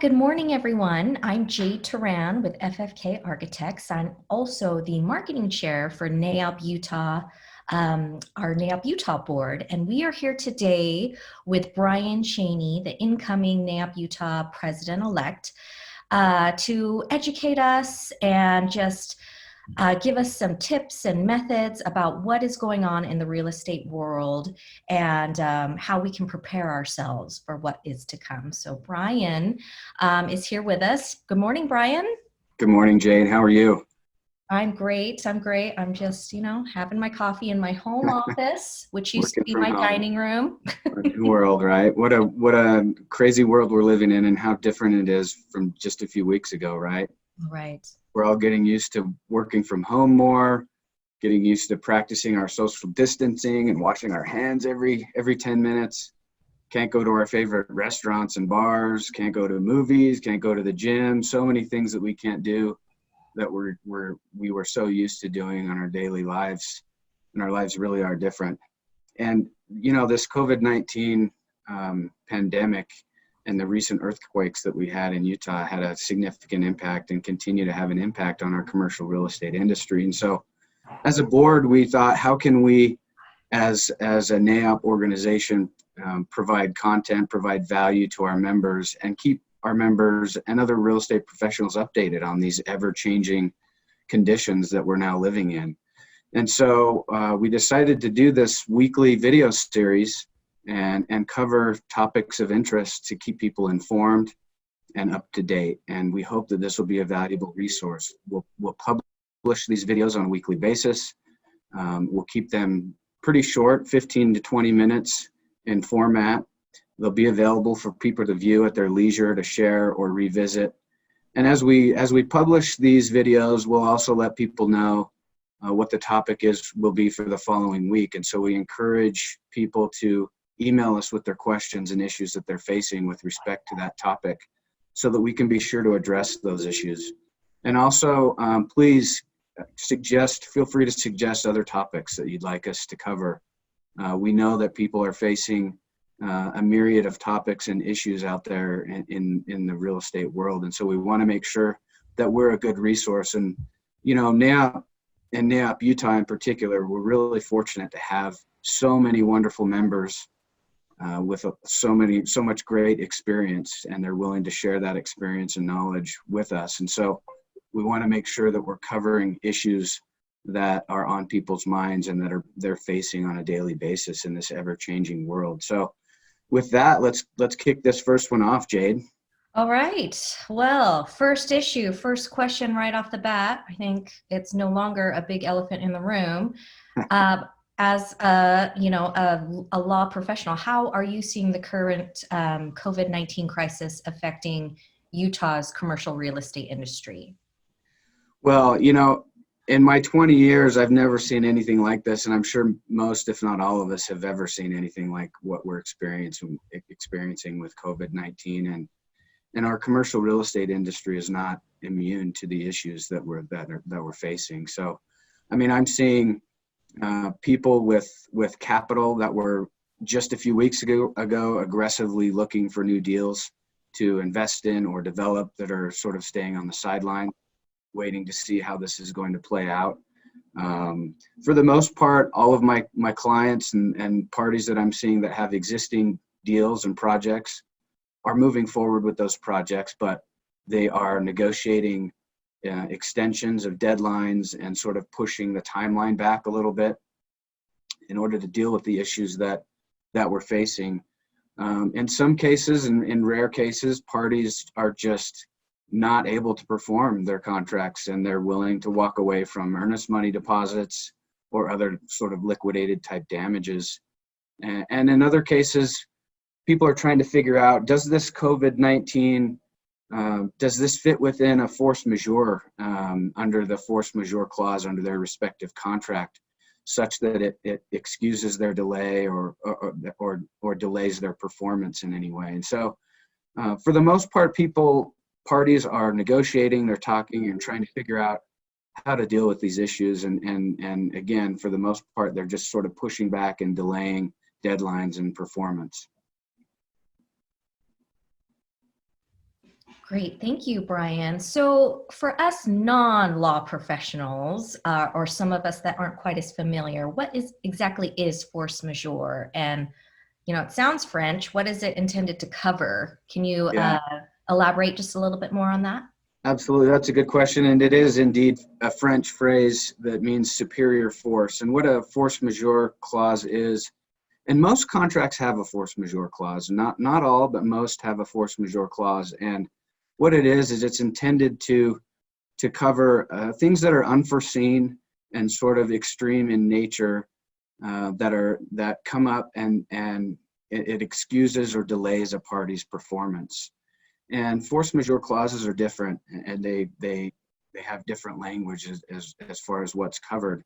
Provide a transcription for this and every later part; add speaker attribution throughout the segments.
Speaker 1: Good morning, everyone. I'm Jade Turan with FFK Architects. I'm also the marketing chair for NAIOP Utah, our NAIOP Utah board. And we are here today with Brian Cheney, the incoming NAIOP Utah president-elect, to educate us and just give us some tips and methods about what is going on in the real estate world and how we can prepare ourselves for what is to come. So Brian is here with us. Good morning, Brian.
Speaker 2: Good morning, Jade. How are you?
Speaker 1: I'm great. I'm just, having my coffee in my home office, which used to be my dining room.
Speaker 2: World, right? What a crazy world we're living in, and how different it is from just a few weeks ago, right?
Speaker 1: Right.
Speaker 2: We're all getting used to working from home more, getting used to practicing our social distancing and washing our hands every 10 minutes. Can't go to our favorite restaurants and bars, can't go to movies, can't go to the gym. So many things that we can't do that we were so used to doing on our daily lives, and our lives really are different. And this COVID-19 pandemic and the recent earthquakes that we had in Utah had a significant impact and continue to have an impact on our commercial real estate industry. And so as a board, we thought, how can we, as a NAIOP organization, provide content, provide value to our members, and keep our members and other real estate professionals updated on these ever-changing conditions that we're now living in. And so we decided to do this weekly video series and cover topics of interest to keep people informed and up to date. And we hope that this will be a valuable resource. We'll publish these videos on a weekly basis. We'll keep them pretty short, 15 to 20 minutes in format. They'll be available for people to view at their leisure, to share or revisit. And as we publish these videos, we'll also let people know what the topic will be for the following week. And so we encourage people to email us with their questions and issues that they're facing with respect to that topic, so that we can be sure to address those issues. And also, please feel free to suggest other topics that you'd like us to cover. We know that people are facing a myriad of topics and issues out there in the real estate world. And so we want to make sure that we're a good resource. And, NAIOP and NAIOP Utah in particular, we're really fortunate to have so many wonderful members with so much great experience, and they're willing to share that experience and knowledge with us. And so we want to make sure that we're covering issues that are on people's minds and that they're facing on a daily basis in this ever-changing world. So with that, let's kick this first one off, Jade.
Speaker 1: All right. Well, first question right off the bat. I think it's no longer a big elephant in the room. As a law professional, how are you seeing the current COVID-19 crisis affecting Utah's commercial real estate industry?
Speaker 2: Well, in my 20 years, I've never seen anything like this, and I'm sure most, if not all of us, have ever seen anything like what we're experiencing with COVID-19. And our commercial real estate industry is not immune to the issues that we're facing. So, I'm seeing people with capital that were just a few weeks ago aggressively looking for new deals to invest in or develop, that are sort of staying on the sideline, waiting to see how this is going to play out. For the most part, all of my clients and parties that I'm seeing that have existing deals and projects are moving forward with those projects, but they are negotiating extensions of deadlines and sort of pushing the timeline back a little bit in order to deal with the issues that we're facing. In some cases, in rare cases, parties are just not able to perform their contracts, and they're willing to walk away from earnest money deposits or other sort of liquidated type damages. And in other cases, people are trying to figure out, does this COVID-19, does this fit within a force majeure, under the force majeure clause under their respective contract, such that it excuses their delay or delays their performance in any way. And so for the most part, parties are negotiating, they're talking and trying to figure out how to deal with these issues. And again, for the most part, they're just sort of pushing back and delaying deadlines and performance.
Speaker 1: Great, thank you, Brian. So for us non-law professionals, or some of us that aren't quite as familiar, what is exactly is force majeure? And it sounds French. What is it intended to cover? Can you
Speaker 2: Yeah,
Speaker 1: elaborate just a little bit more on that?
Speaker 2: absolutely. That's a good question. And it is indeed a French phrase that means superior force. And what a force majeure clause is, and most contracts have a force majeure clause. Not all, but most have a force majeure clause. And what it is it's intended to cover things that are unforeseen and sort of extreme in nature, that come up, and it excuses or delays a party's performance. And force majeure clauses are different, and they have different language as far as what's covered.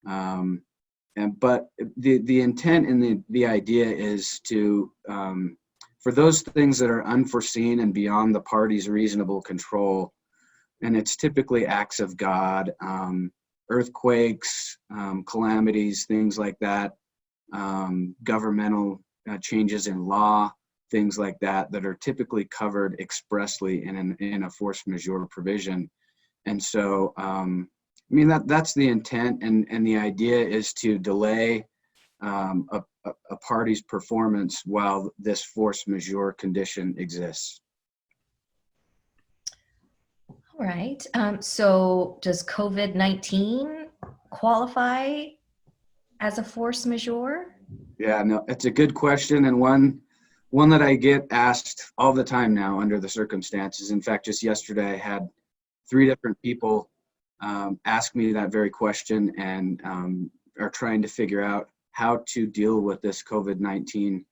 Speaker 2: But the intent and the idea is to, for those things that are unforeseen and beyond the party's reasonable control, and it's typically acts of God, earthquakes, calamities, things like that, governmental changes in law, things like that are typically covered expressly in a force majeure provision. And so, that's the intent, and the idea is to delay a party's performance while this force majeure condition exists.
Speaker 1: All right. So does COVID-19 qualify as a force majeure?
Speaker 2: Yeah, no, it's a good question, and one that I get asked all the time now under the circumstances. In fact, just yesterday I had 3 different people ask me that very question, and are trying to figure out how to deal with this COVID-19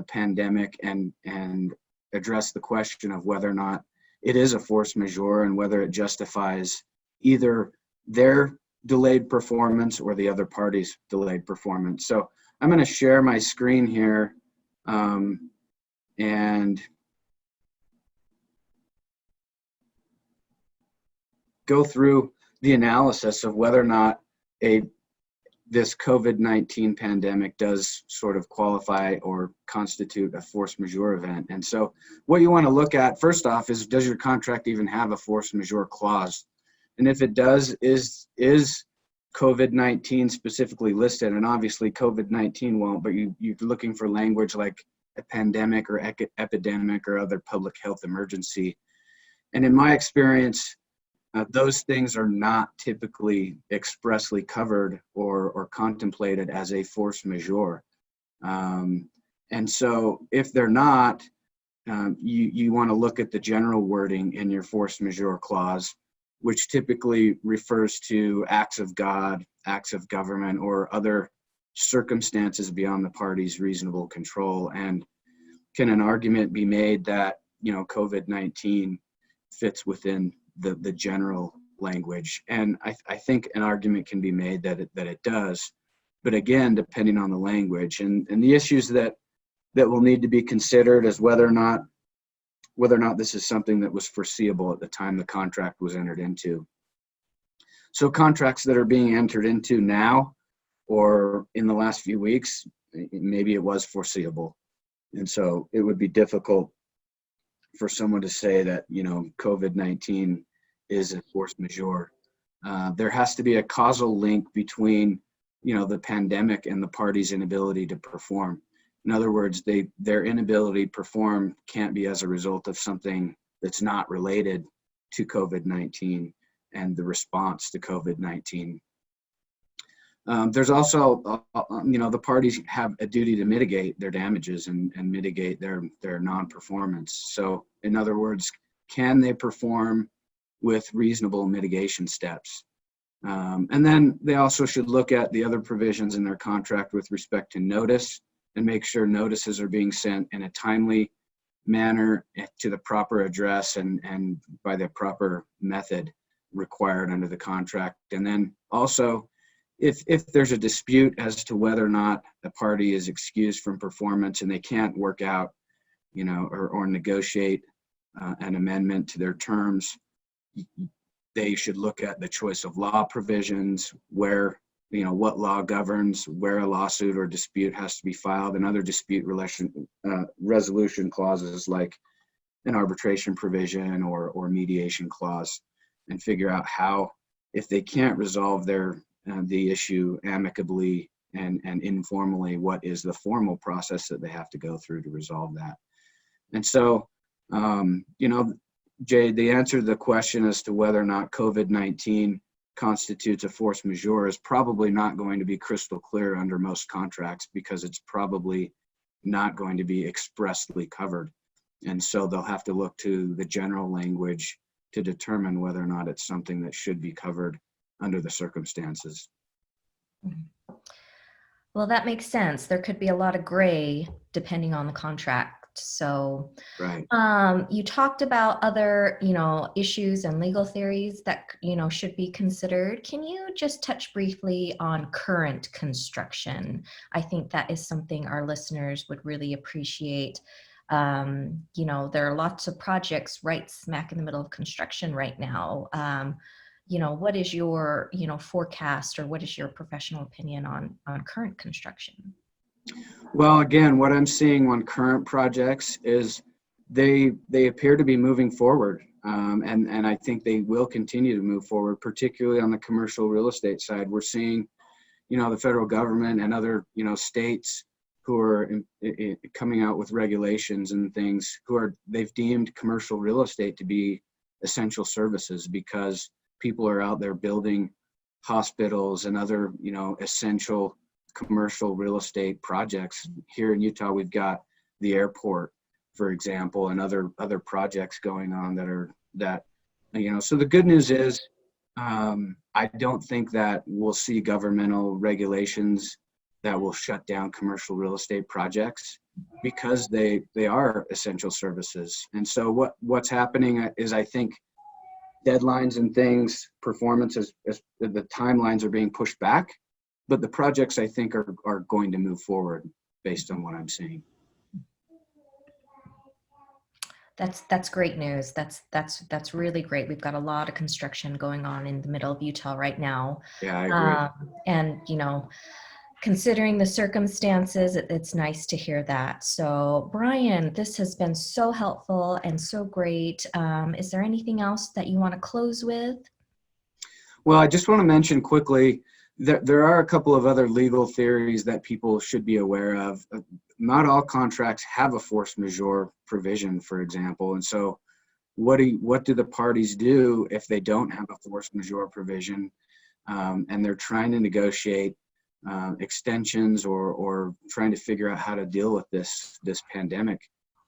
Speaker 2: pandemic, and address the question of whether or not it is a force majeure and whether it justifies either their delayed performance or the other party's delayed performance. So I'm going to share my screen here, and go through the analysis of whether or not this COVID-19 pandemic does sort of qualify or constitute a force majeure event. And so what you want to look at first off is, does your contract even have a force majeure clause? And if it does, is COVID-19 specifically listed? And obviously COVID-19 won't, but you're looking for language like a pandemic or epidemic or other public health emergency. And in my experience, those things are not typically expressly covered or contemplated as a force majeure. And so if they're not, you want to look at the general wording in your force majeure clause, which typically refers to acts of God, acts of government, or other circumstances beyond the party's reasonable control. And can an argument be made that, COVID-19 fits within the general language? And I think an argument can be made that it does, but again, depending on the language and the issues that will need to be considered is whether or not this is something that was foreseeable at the time the contract was entered into. So contracts that are being entered into now or in the last few weeks, maybe it was foreseeable. And so it would be difficult for someone to say that, COVID-19 is a force majeure. There has to be a causal link between, the pandemic and the party's inability to perform. In other words, their inability to perform can't be as a result of something that's not related to COVID-19 and the response to COVID-19. There's also, the parties have a duty to mitigate their damages and mitigate their non-performance. So in other words, can they perform with reasonable mitigation steps? And then they also should look at the other provisions in their contract with respect to notice and make sure notices are being sent in a timely manner to the proper address and by the proper method required under the contract. And then also, if there's a dispute as to whether or not a party is excused from performance and they can't work out, or negotiate an amendment to their terms, they should look at the choice of law provisions, where, what law governs, where a lawsuit or dispute has to be filed, and other dispute resolution clauses like an arbitration provision or mediation clause, and figure out how, if they can't resolve the issue amicably and informally, what is the formal process that they have to go through to resolve that. And so, Jay, the answer to the question as to whether or not COVID-19 constitutes a force majeure is probably not going to be crystal clear under most contracts, because it's probably not going to be expressly covered. And so they'll have to look to the general language to determine whether or not it's something that should be covered under the circumstances.
Speaker 1: Well, that makes sense. There could be a lot of gray depending on the contract. So,
Speaker 2: right.
Speaker 1: You talked about other, issues and legal theories that, should be considered. Can you just touch briefly on current construction? I think that is something our listeners would really appreciate. There are lots of projects right smack in the middle of construction right now. What is your, forecast, or what is your professional opinion on current construction?
Speaker 2: Well, again, what I'm seeing on current projects is they appear to be moving forward. And I think they will continue to move forward, particularly on the commercial real estate side. We're seeing, the federal government and other, states who are coming out with regulations and things they've deemed commercial real estate to be essential services, because people are out there building hospitals and other, essential commercial real estate projects. Here in Utah, we've got the airport, for example, and other projects going on so the good news is, I don't think that we'll see governmental regulations that will shut down commercial real estate projects, because they are essential services. And so what's happening is, I think deadlines and things, performance, as the timelines are being pushed back, but the projects, I think, are going to move forward based on what I'm seeing.
Speaker 1: That's great news. That's really great. We've got a lot of construction going on in the middle of Utah right now.
Speaker 2: Yeah, I agree.
Speaker 1: And considering the circumstances, it's nice to hear that. So, Brian, this has been so helpful and so great. Is there anything else that you want to close with?
Speaker 2: Well, I just want to mention quickly that there are a couple of other legal theories that people should be aware of. Not all contracts have a force majeure provision, for example. And so what do the parties do if they don't have a force majeure provision, and they're trying to negotiate extensions or trying to figure out how to deal with this pandemic?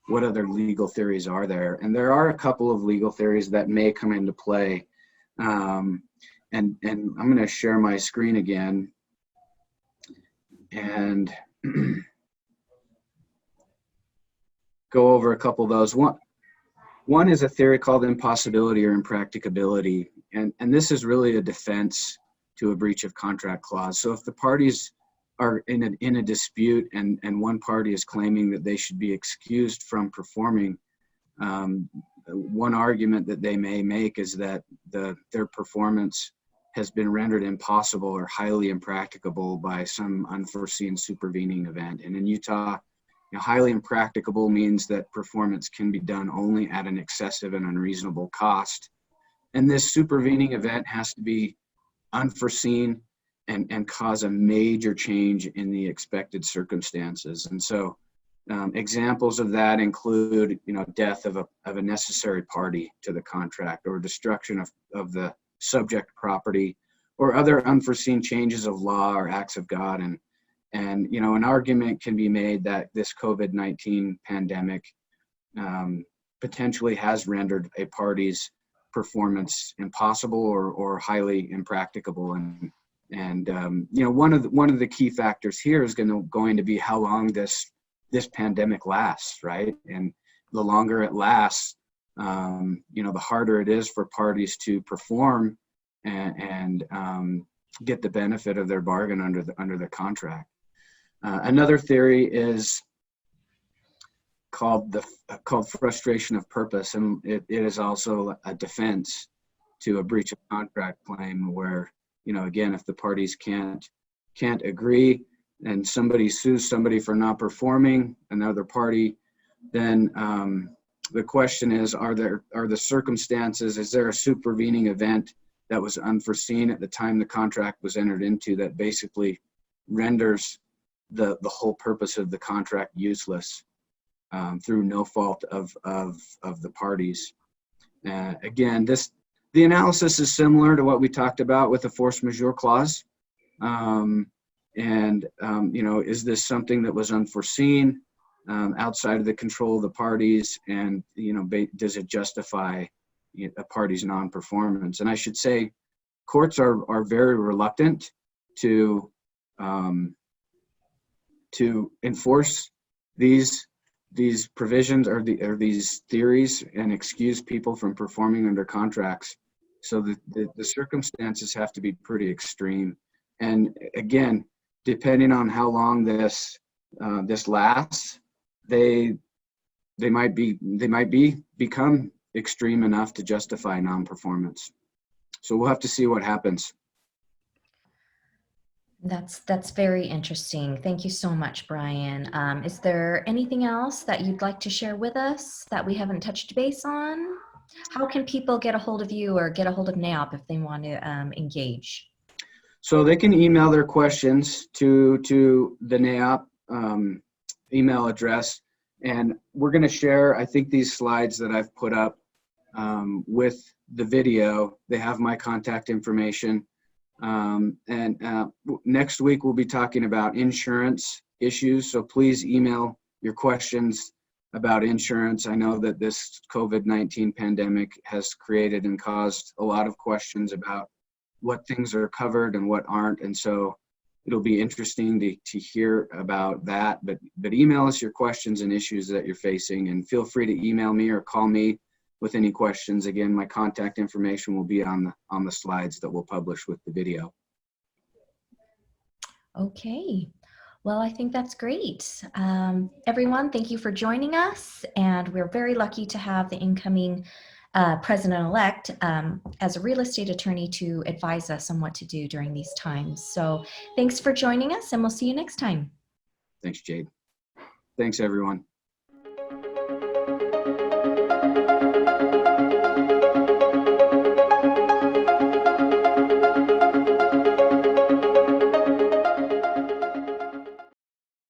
Speaker 2: What other legal theories are there? And there are a couple of legal theories that may come into play. And I'm going to share my screen again and go over a couple of those. One is a theory called impossibility or impracticability. And this is really a defense to a breach of contract clause. So if the parties are in a dispute and one party is claiming that they should be excused from performing, one argument that they may make is that their performance has been rendered impossible or highly impracticable by some unforeseen supervening event. And in Utah, highly impracticable means that performance can be done only at an excessive and unreasonable cost. And this supervening event has to be unforeseen and cause a major change in the expected circumstances. And so examples of that include, death of a necessary party to the contract, or destruction of the subject property, or other unforeseen changes of law or acts of God. And an argument can be made that this COVID-19 pandemic potentially has rendered a party's performance impossible or highly impracticable. And one of the key factors here is going to be how long this pandemic lasts, right? And the longer it lasts, the harder it is for parties to perform and get the benefit of their bargain under the contract. Another theory is called frustration of purpose, and it is also a defense to a breach of contract claim, where again, if the parties can't agree and somebody sues somebody for not performing, another party, then the question is, are the circumstances, is there a supervening event that was unforeseen at the time the contract was entered into that basically renders the whole purpose of the contract useless through no fault of the parties? Again, the analysis is similar to what we talked about with the force majeure clause. Is this something that was unforeseen, outside of the control of the parties, and does it justify a party's non-performance? And I should say, courts are very reluctant to enforce these provisions or these theories and excuse people from performing under contracts. So the circumstances have to be pretty extreme. And again, depending on how long this lasts, they might become extreme enough to justify non-performance. So we'll have to see what happens.
Speaker 1: That's very interesting. Thank you so much, Brian. Is there anything else that you'd like to share with us that we haven't touched base on? How can people get a hold of you or get a hold of NAIOP if they want to engage?
Speaker 2: So they can email their questions to the NAIOP email address, and we're going to share, I think, these slides that I've put up with the video. They have my contact information. Next week we'll be talking about insurance issues, so please email your questions about insurance. I know that this COVID-19 pandemic has created and caused a lot of questions about what things are covered and what aren't, and so it'll be interesting to hear about that. But email us your questions and issues that you're facing, and feel free to email me or call me with any questions. Again, my contact information will be on the slides that we'll publish with the video.
Speaker 1: Okay, well, I think that's great. Everyone, thank you for joining us, and we're very lucky to have the incoming president-elect as a real estate attorney to advise us on what to do during these times. So thanks for joining us, and we'll see you next time.
Speaker 2: Thanks, Jade. Thanks, everyone.